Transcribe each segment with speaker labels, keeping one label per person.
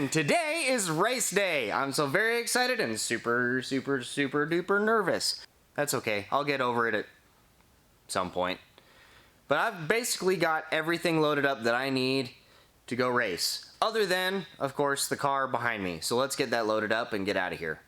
Speaker 1: and today is race day. I'm so very excited and super duper nervous. That's okay, I'll get over it at some point. But I've basically got everything loaded up that I need to go race. Other than, of course, the car behind me. So let's get that loaded up and get out of here.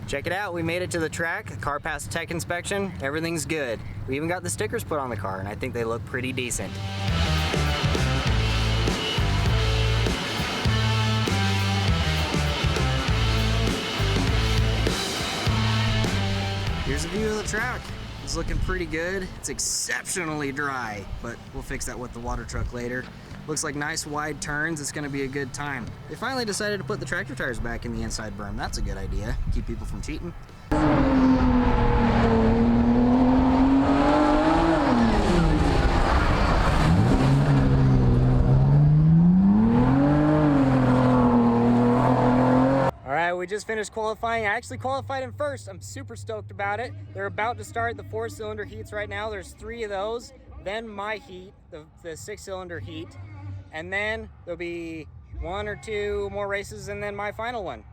Speaker 1: Check it out, we made it to the track. The car passed tech inspection, everything's good. We even got the stickers put on the car, and I think they look pretty decent. Here's a view of the track. It's looking pretty good. It's exceptionally dry, but we'll fix that with the water truck later. Looks like nice wide turns. It's gonna be a good time. They finally decided to put the tractor tires back in the inside berm. That's a good idea. Keep people from cheating. We just finished qualifying. I actually qualified in first. I'm super stoked about it. They're about to start the 4-cylinder heats right now. There's 3 of those. Then my heat, the 6-cylinder heat. And then there'll be 1 or 2 more races and then my final one.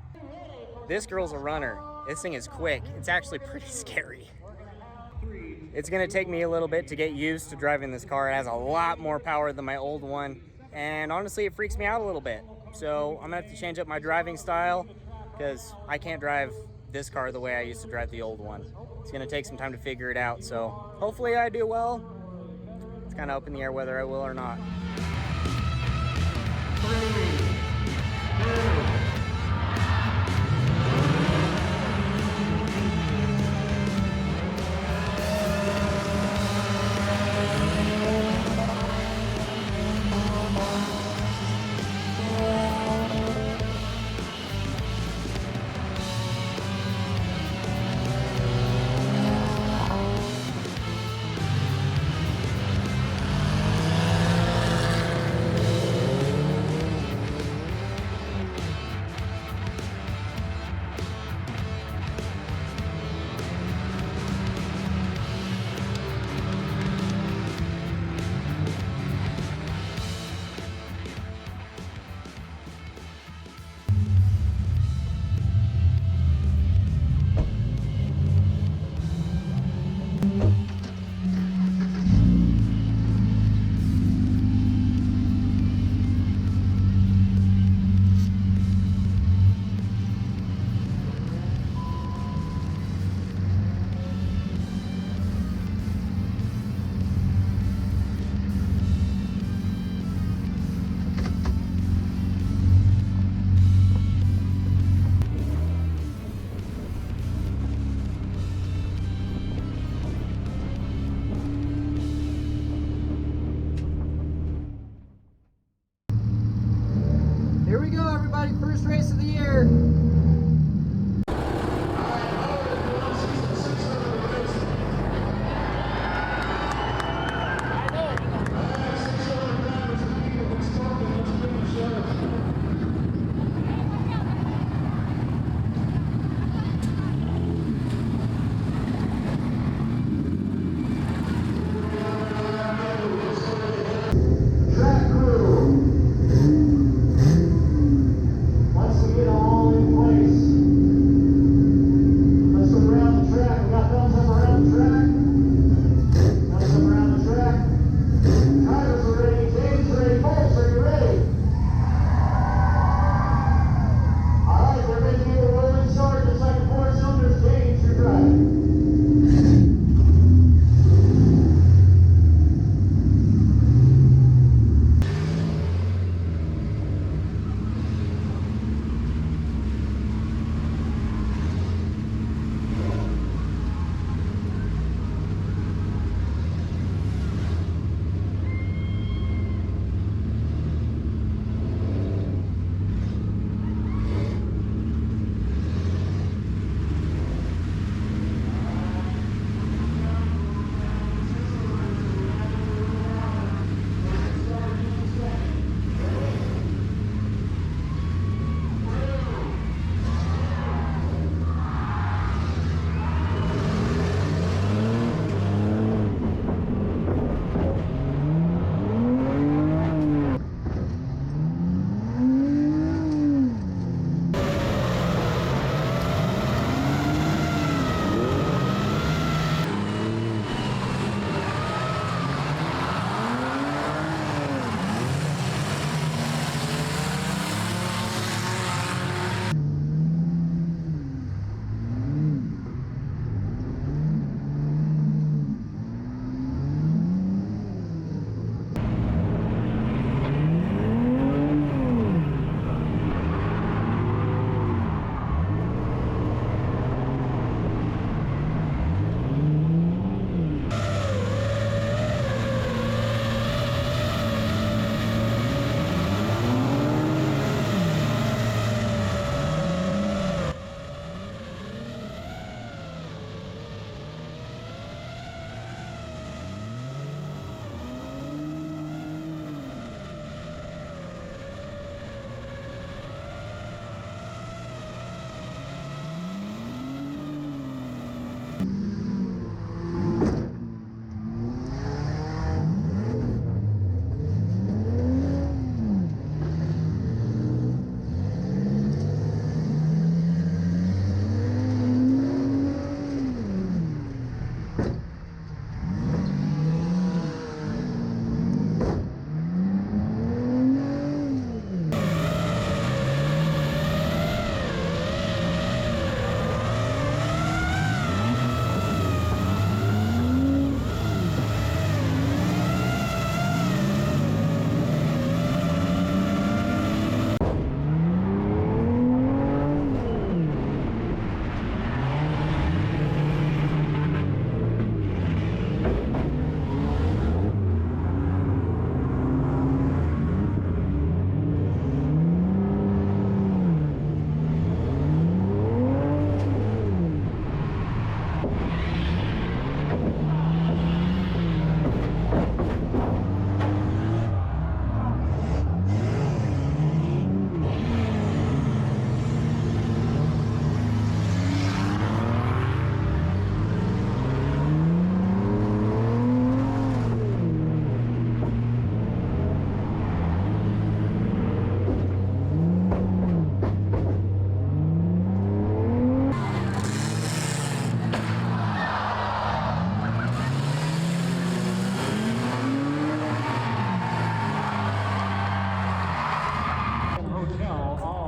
Speaker 1: This girl's a runner. This thing is quick. It's actually pretty scary. It's gonna take me a little bit to get used to driving this car. It has a lot more power than my old one. And honestly, it freaks me out a little bit. So I'm gonna have to change up my driving style because I can't drive this car the way I used to drive the old one. It's gonna take some time to figure it out, so hopefully I do well. It's kind of up in the air whether I will or not. 3, 2,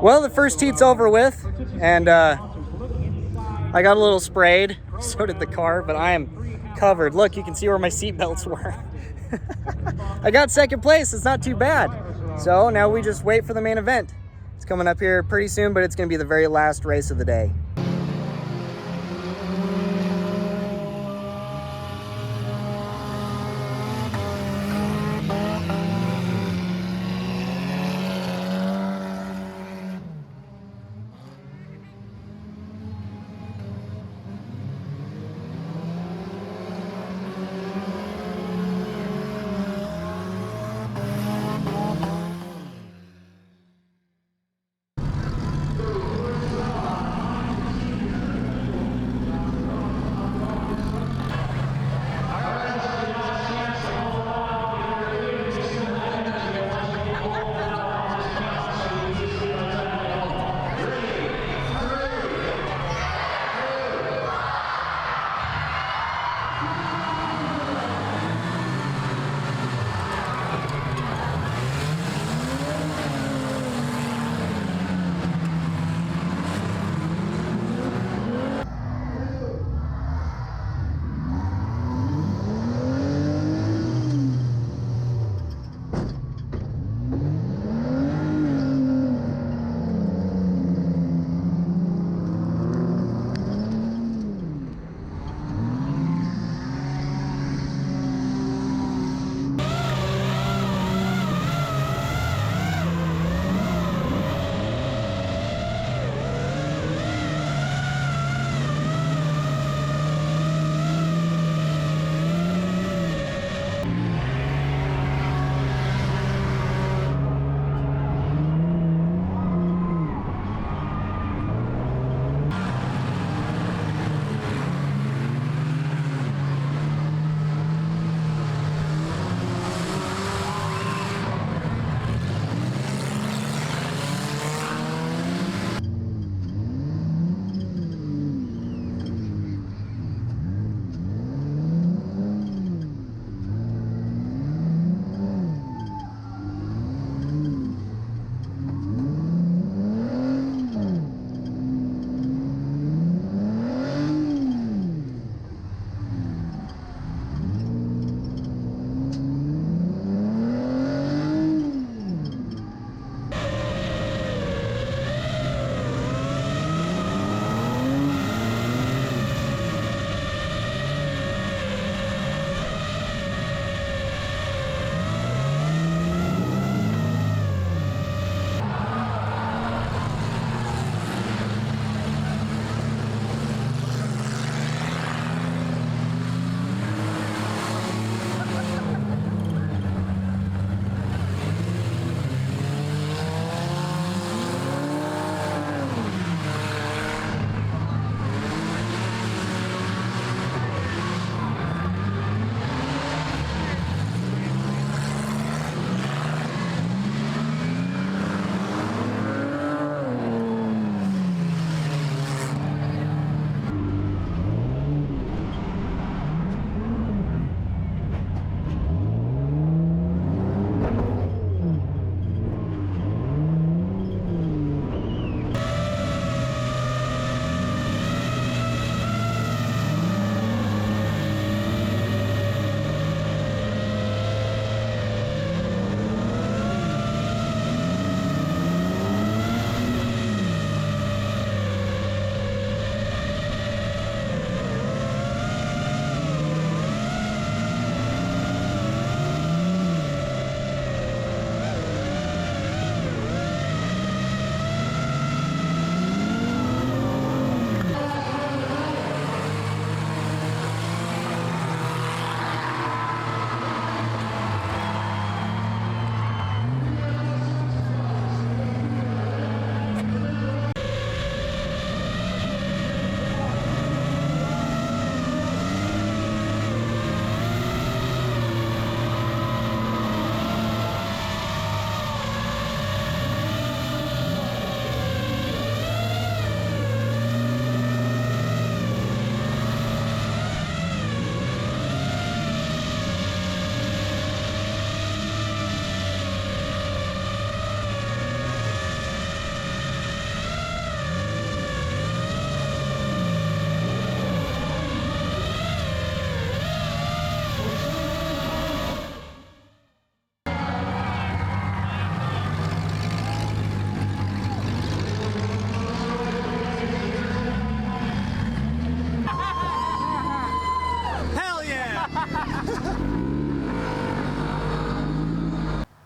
Speaker 1: Well, the first heat's over with, and I got a little sprayed. So did the car, but I am covered. Look, you can see where my seat belts were. I got second place. It's not too bad. So now we just wait for the main event. It's coming up here pretty soon, but it's going to be the very last race of the day.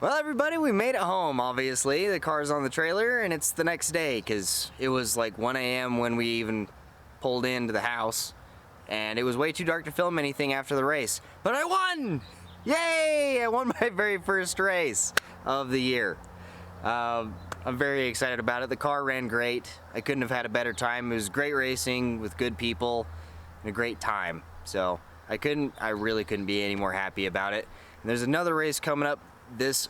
Speaker 1: Well, everybody, we made it home, obviously. The car's on the trailer, and it's the next day, because it was like 1 a.m. when we even pulled into the house, and it was way too dark to film anything after the race. But I won! Yay! I won my very first race of the year. I'm very excited about it. The car ran great. I couldn't have had a better time. It was great racing with good people and a great time. So I really couldn't be any more happy about it. And there's another race coming up the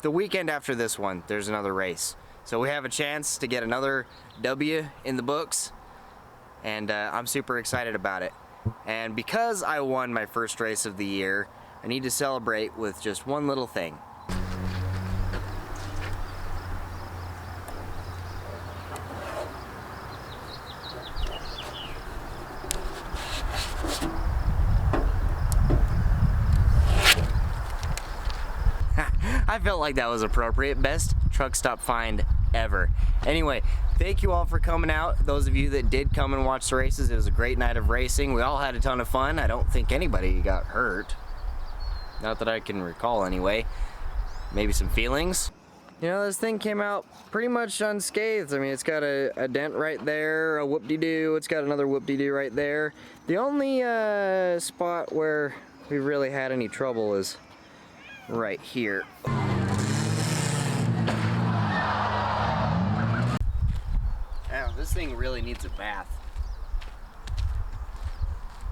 Speaker 1: weekend after this one. There's another race. So we have a chance to get another W in the books, and I'm super excited about it. And because I won my first race of the year, I need to celebrate with just one little thing. I felt like that was appropriate. Best truck stop find ever. Anyway, thank you all for coming out. Those of you that did come and watch the races, it was a great night of racing. We all had a ton of fun. I don't think anybody got hurt. Not that I can recall anyway. Maybe some feelings. You know, this thing came out pretty much unscathed. I mean, it's got a dent right there, a whoop-de-doo. It's got another whoop-de-doo right there. The only spot where we really had any trouble is right here. This thing really needs a bath.